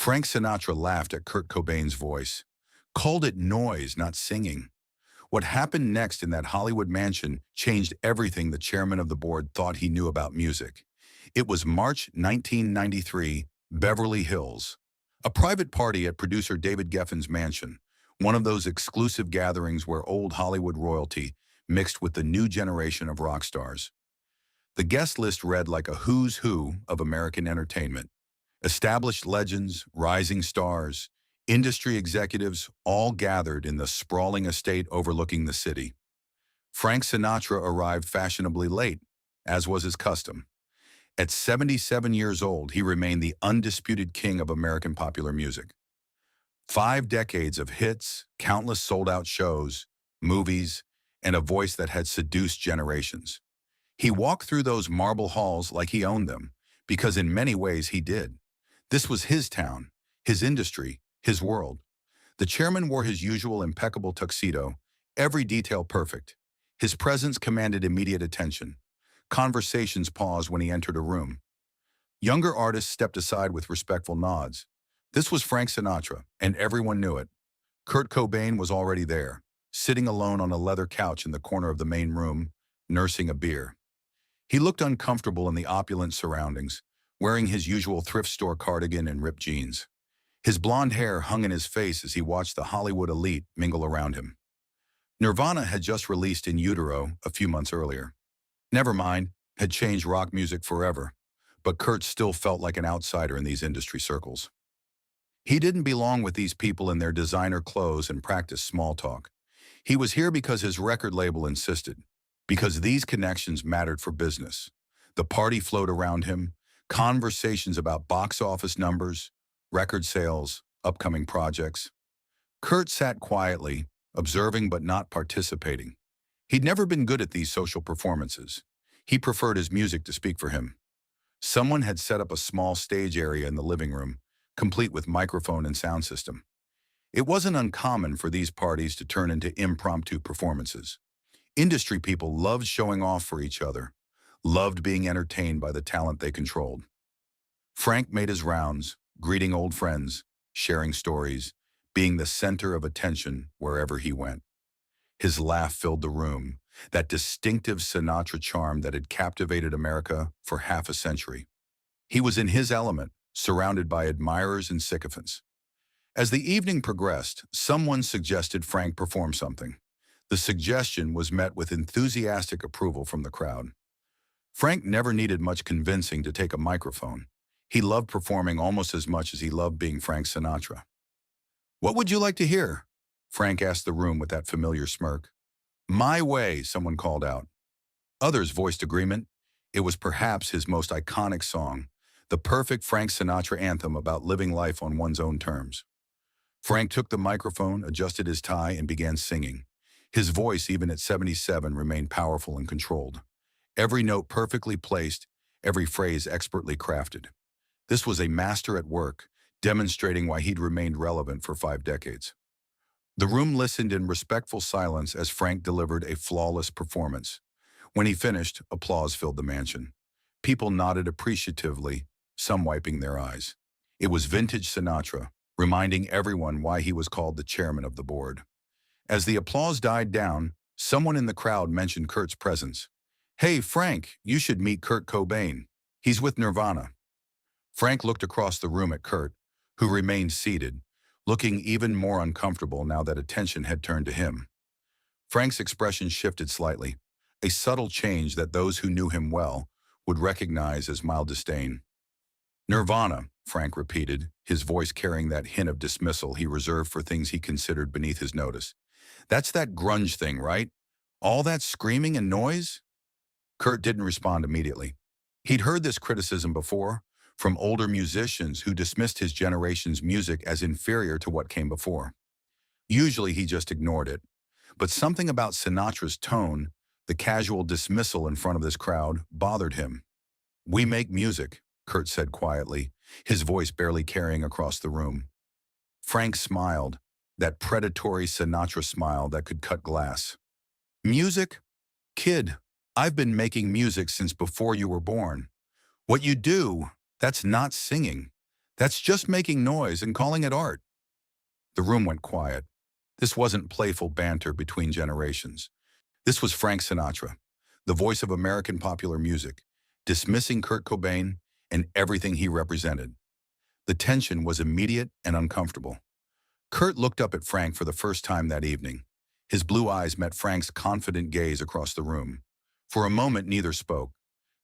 Frank Sinatra laughed at Kurt Cobain's voice, called it noise, not singing. What happened next in that Hollywood mansion changed everything the chairman of the board thought he knew about music. It was March 1993, Beverly Hills. A private party at producer David Geffen's mansion, one of those exclusive gatherings where old Hollywood royalty mixed with the new generation of rock stars. The guest list read like a who's who of American entertainment. Established legends, rising stars, industry executives all gathered in the sprawling estate overlooking the city. Frank Sinatra arrived fashionably late, as was his custom. At 77 years old, he remained the undisputed king of American popular music. 5 decades of hits, countless sold-out shows, movies, and a voice that had seduced generations. He walked through those marble halls like he owned them, because in many ways he did. This was his town, his industry, his world. The chairman wore his usual impeccable tuxedo, every detail perfect. His presence commanded immediate attention. Conversations paused when he entered a room. Younger artists stepped aside with respectful nods. This was Frank Sinatra, and everyone knew it. Kurt Cobain was already there, sitting alone on a leather couch in the corner of the main room, nursing a beer. He looked uncomfortable in the opulent surroundings, wearing his usual thrift store cardigan and ripped jeans. His blonde hair hung in his face as he watched the Hollywood elite mingle around him. Nirvana had just released In Utero a few months earlier. Nevermind had changed rock music forever, but Kurt still felt like an outsider in these industry circles. He didn't belong with these people in their designer clothes and practice small talk. He was here because his record label insisted, because these connections mattered for business. The party flowed around him, conversations about box office numbers, record sales, upcoming projects. Kurt sat quietly, observing but not participating. He'd never been good at these social performances. He preferred his music to speak for him. Someone had set up a small stage area in the living room, complete with microphone and sound system. It wasn't uncommon for these parties to turn into impromptu performances. Industry people loved showing off for each other, loved being entertained by the talent they controlled. Frank made his rounds, greeting old friends, sharing stories, being the center of attention wherever he went. His laugh filled the room, that distinctive Sinatra charm that had captivated America for half a century. He was in his element, surrounded by admirers and sycophants. As the evening progressed, someone suggested Frank perform something. The suggestion was met with enthusiastic approval from the crowd. Frank never needed much convincing to take a microphone. He loved performing almost as much as he loved being Frank Sinatra. "What would you like to hear?" Frank asked the room with that familiar smirk. "My Way," someone called out. Others voiced agreement. It was perhaps his most iconic song, the perfect Frank Sinatra anthem about living life on one's own terms. Frank took the microphone, adjusted his tie, and began singing. His voice, even at 77, remained powerful and controlled. Every note perfectly placed, every phrase expertly crafted. This was a master at work, demonstrating why he'd remained relevant for 5 decades. The room listened in respectful silence as Frank delivered a flawless performance. When he finished, applause filled the mansion. People nodded appreciatively, some wiping their eyes. It was vintage Sinatra, reminding everyone why he was called the chairman of the board. As the applause died down, someone in the crowd mentioned Kurt's presence. "Hey, Frank, you should meet Kurt Cobain. He's with Nirvana." Frank looked across the room at Kurt, who remained seated, looking even more uncomfortable now that attention had turned to him. Frank's expression shifted slightly, a subtle change that those who knew him well would recognize as mild disdain. "Nirvana," Frank repeated, his voice carrying that hint of dismissal he reserved for things he considered beneath his notice. "That's that grunge thing, right? All that screaming and noise?" Kurt didn't respond immediately. He'd heard this criticism before, from older musicians who dismissed his generation's music as inferior to what came before. Usually he just ignored it. But something about Sinatra's tone, the casual dismissal in front of this crowd, bothered him. "We make music," Kurt said quietly, his voice barely carrying across the room. Frank smiled, that predatory Sinatra smile that could cut glass. "Music? Kid, I've been making music since before you were born. What you do, that's not singing. That's just making noise and calling it art." The room went quiet. This wasn't playful banter between generations. This was Frank Sinatra, the voice of American popular music, dismissing Kurt Cobain and everything he represented. The tension was immediate and uncomfortable. Kurt looked up at Frank for the first time that evening. His blue eyes met Frank's confident gaze across the room. For a moment, neither spoke.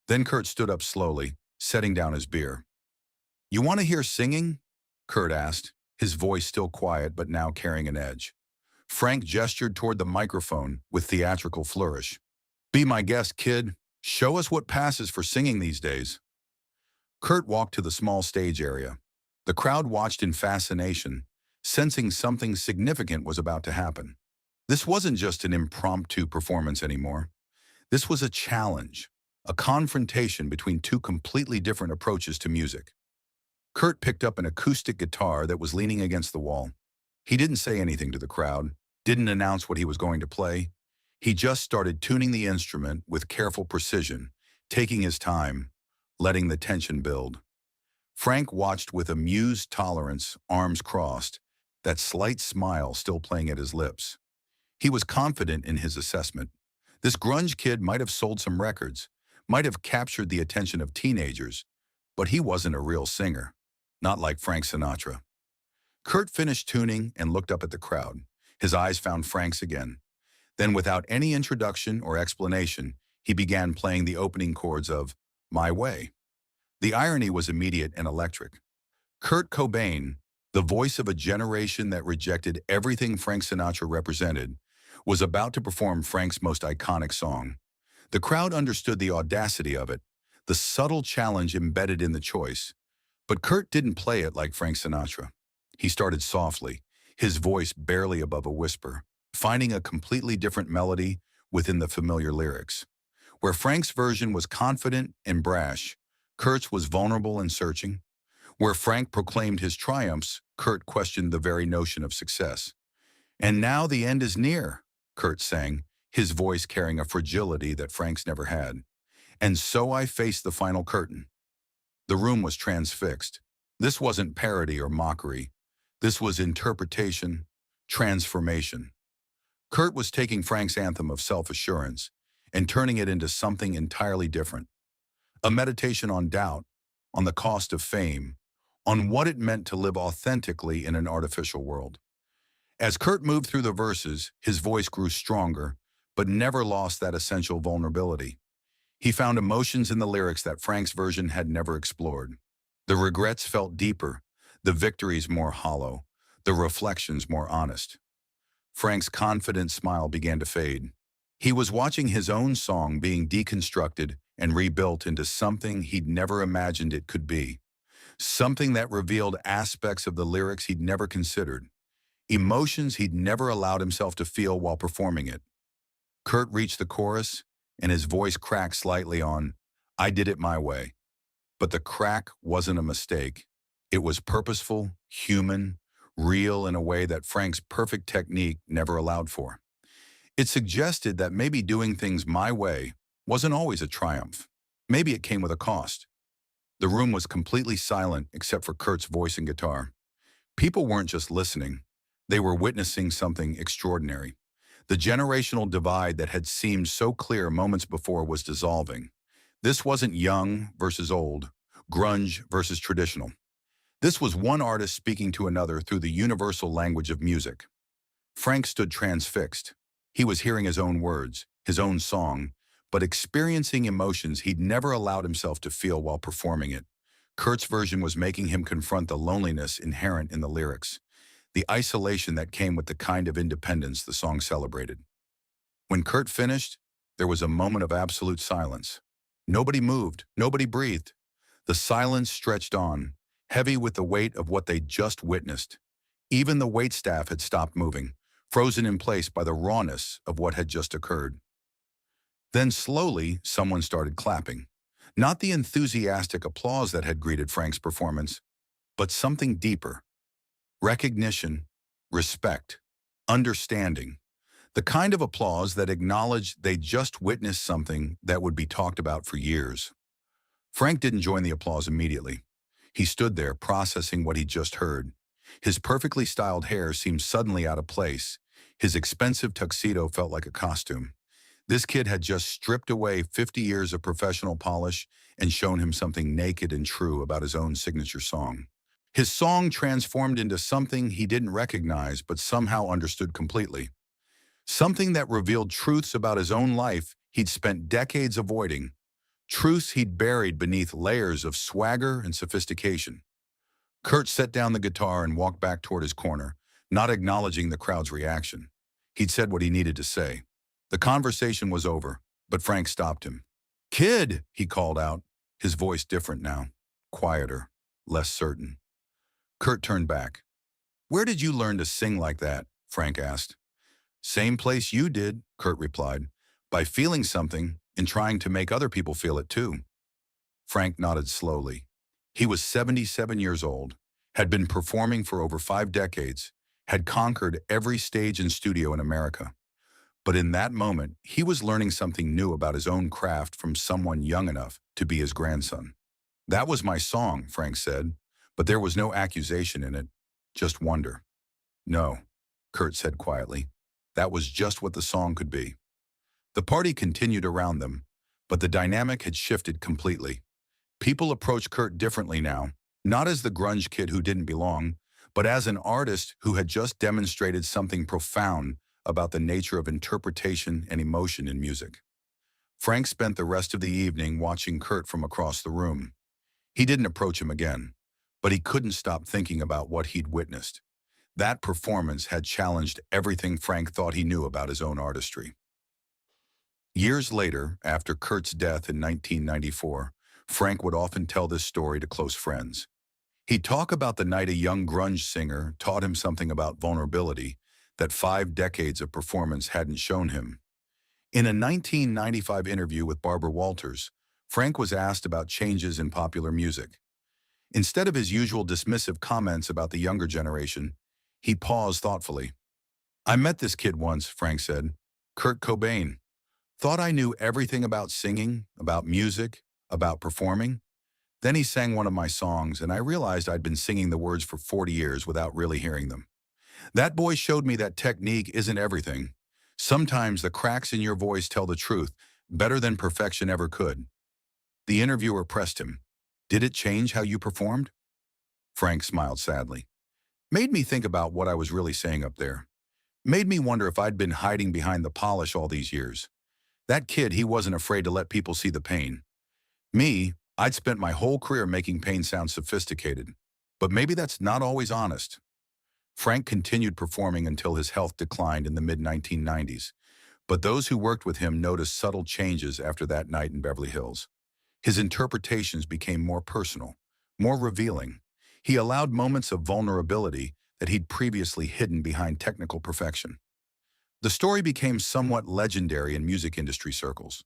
Then Kurt stood up slowly, setting down his beer. "You want to hear singing?" Kurt asked, his voice still quiet but now carrying an edge. Frank gestured toward the microphone with theatrical flourish. "Be my guest, kid. Show us what passes for singing these days." Kurt walked to the small stage area. The crowd watched in fascination, sensing something significant was about to happen. This wasn't just an impromptu performance anymore. This was a challenge, a confrontation between two completely different approaches to music. Kurt picked up an acoustic guitar that was leaning against the wall. He didn't say anything to the crowd, didn't announce what he was going to play. He just started tuning the instrument with careful precision, taking his time, letting the tension build. Frank watched with amused tolerance, arms crossed, that slight smile still playing at his lips. He was confident in his assessment. This grunge kid might have sold some records, might have captured the attention of teenagers, but he wasn't a real singer, not like Frank Sinatra. Kurt finished tuning and looked up at the crowd. His eyes found Frank's again. Then, without any introduction or explanation, he began playing the opening chords of "My Way." The irony was immediate and electric. Kurt Cobain, the voice of a generation that rejected everything Frank Sinatra represented, was about to perform Frank's most iconic song. The crowd understood the audacity of it, the subtle challenge embedded in the choice. But Kurt didn't play it like Frank Sinatra. He started softly, his voice barely above a whisper, finding a completely different melody within the familiar lyrics. Where Frank's version was confident and brash, Kurt's was vulnerable and searching. Where Frank proclaimed his triumphs, Kurt questioned the very notion of success. "And now the end is near," Kurt sang, his voice carrying a fragility that Frank's never had. "And so I faced the final curtain." The room was transfixed. This wasn't parody or mockery. This was interpretation, transformation. Kurt was taking Frank's anthem of self-assurance and turning it into something entirely different. A meditation on doubt, on the cost of fame, on what it meant to live authentically in an artificial world. As Kurt moved through the verses, his voice grew stronger, but never lost that essential vulnerability. He found emotions in the lyrics that Frank's version had never explored. The regrets felt deeper, the victories more hollow, the reflections more honest. Frank's confident smile began to fade. He was watching his own song being deconstructed and rebuilt into something he'd never imagined it could be. Something that revealed aspects of the lyrics he'd never considered, emotions he'd never allowed himself to feel while performing it. Kurt reached the chorus, and his voice cracked slightly on, "I did it my way." But the crack wasn't a mistake. It was purposeful, human, real in a way that Frank's perfect technique never allowed for. It suggested that maybe doing things my way wasn't always a triumph. Maybe it came with a cost. The room was completely silent except for Kurt's voice and guitar. People weren't just listening. They were witnessing something extraordinary. The generational divide that had seemed so clear moments before was dissolving. This wasn't young versus old, grunge versus traditional. This was one artist speaking to another through the universal language of music. Frank stood transfixed. He was hearing his own words, his own song, but experiencing emotions he'd never allowed himself to feel while performing it. Kurt's version was making him confront the loneliness inherent in the lyrics, the isolation that came with the kind of independence the song celebrated. When Kurt finished, there was a moment of absolute silence. Nobody moved, nobody breathed. The silence stretched on, heavy with the weight of what they'd just witnessed. Even the waitstaff had stopped moving, frozen in place by the rawness of what had just occurred. Then slowly, someone started clapping. Not the enthusiastic applause that had greeted Frank's performance, but something deeper. Recognition, respect, understanding. The kind of applause that acknowledged they'd just witnessed something that would be talked about for years. Frank didn't join the applause immediately. He stood there, processing what he'd just heard. His perfectly styled hair seemed suddenly out of place. His expensive tuxedo felt like a costume. This kid had just stripped away 50 years of professional polish and shown him something naked and true about his own signature song. His song transformed into something he didn't recognize but somehow understood completely. Something that revealed truths about his own life he'd spent decades avoiding, truths he'd buried beneath layers of swagger and sophistication. Kurt set down the guitar and walked back toward his corner, not acknowledging the crowd's reaction. He'd said what he needed to say. The conversation was over, but Frank stopped him. "Kid," he called out, his voice different now, quieter, less certain. Kurt turned back. "Where did you learn to sing like that?" Frank asked. "Same place you did," Kurt replied, "by feeling something and trying to make other people feel it too." Frank nodded slowly. He was 77 years old, had been performing for over 5 decades, had conquered every stage and studio in America. But in that moment, he was learning something new about his own craft from someone young enough to be his grandson. "That was my song," Frank said, but there was no accusation in it, just wonder. "No," Kurt said quietly. "That was just what the song could be." The party continued around them, but the dynamic had shifted completely. People approached Kurt differently now, not as the grunge kid who didn't belong, but as an artist who had just demonstrated something profound about the nature of interpretation and emotion in music. Frank spent the rest of the evening watching Kurt from across the room. He didn't approach him again, but he couldn't stop thinking about what he'd witnessed. That performance had challenged everything Frank thought he knew about his own artistry. Years later, after Kurt's death in 1994, Frank would often tell this story to close friends. He'd talk about the night a young grunge singer taught him something about vulnerability that 5 decades of performance hadn't shown him. In a 1995 interview with Barbara Walters, Frank was asked about changes in popular music. Instead of his usual dismissive comments about the younger generation, he paused thoughtfully. "I met this kid once," Frank said, "Kurt Cobain. Thought I knew everything about singing, about music, about performing. Then he sang one of my songs, and I realized I'd been singing the words for 40 years without really hearing them. That boy showed me that technique isn't everything. Sometimes the cracks in your voice tell the truth better than perfection ever could." The interviewer pressed him. "Did it change how you performed?" Frank smiled sadly. "Made me think about what I was really saying up there. Made me wonder if I'd been hiding behind the polish all these years. That kid, he wasn't afraid to let people see the pain. Me, I'd spent my whole career making pain sound sophisticated. But maybe that's not always honest." Frank continued performing until his health declined in the mid-1990s, but those who worked with him noticed subtle changes after that night in Beverly Hills. His interpretations became more personal, more revealing. He allowed moments of vulnerability that he'd previously hidden behind technical perfection. The story became somewhat legendary in music industry circles.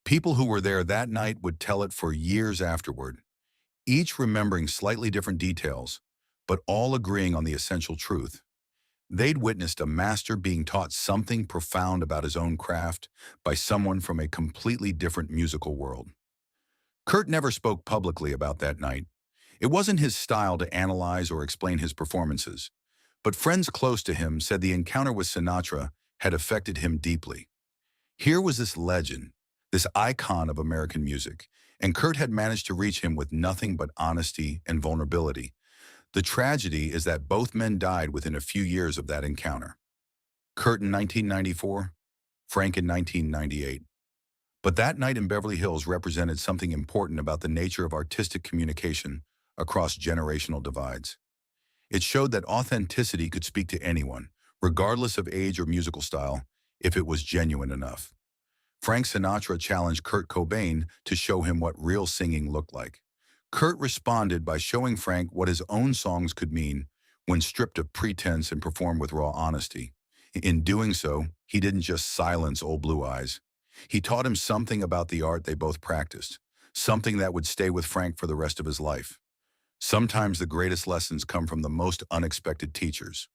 People who were there that night would tell it for years afterward, each remembering slightly different details, but all agreeing on the essential truth. They'd witnessed a master being taught something profound about his own craft by someone from a completely different musical world. Kurt never spoke publicly about that night. It wasn't his style to analyze or explain his performances, but friends close to him said the encounter with Sinatra had affected him deeply. Here was this legend, this icon of American music, and Kurt had managed to reach him with nothing but honesty and vulnerability. The tragedy is that both men died within a few years of that encounter. Kurt in 1994, Frank in 1998. But that night in Beverly Hills represented something important about the nature of artistic communication across generational divides. It showed that authenticity could speak to anyone, regardless of age or musical style, if it was genuine enough. Frank Sinatra challenged Kurt Cobain to show him what real singing looked like. Kurt responded by showing Frank what his own songs could mean when stripped of pretense and performed with raw honesty. In doing so, he didn't just silence Old Blue Eyes. He taught him something about the art they both practiced, something that would stay with Frank for the rest of his life. Sometimes the greatest lessons come from the most unexpected teachers.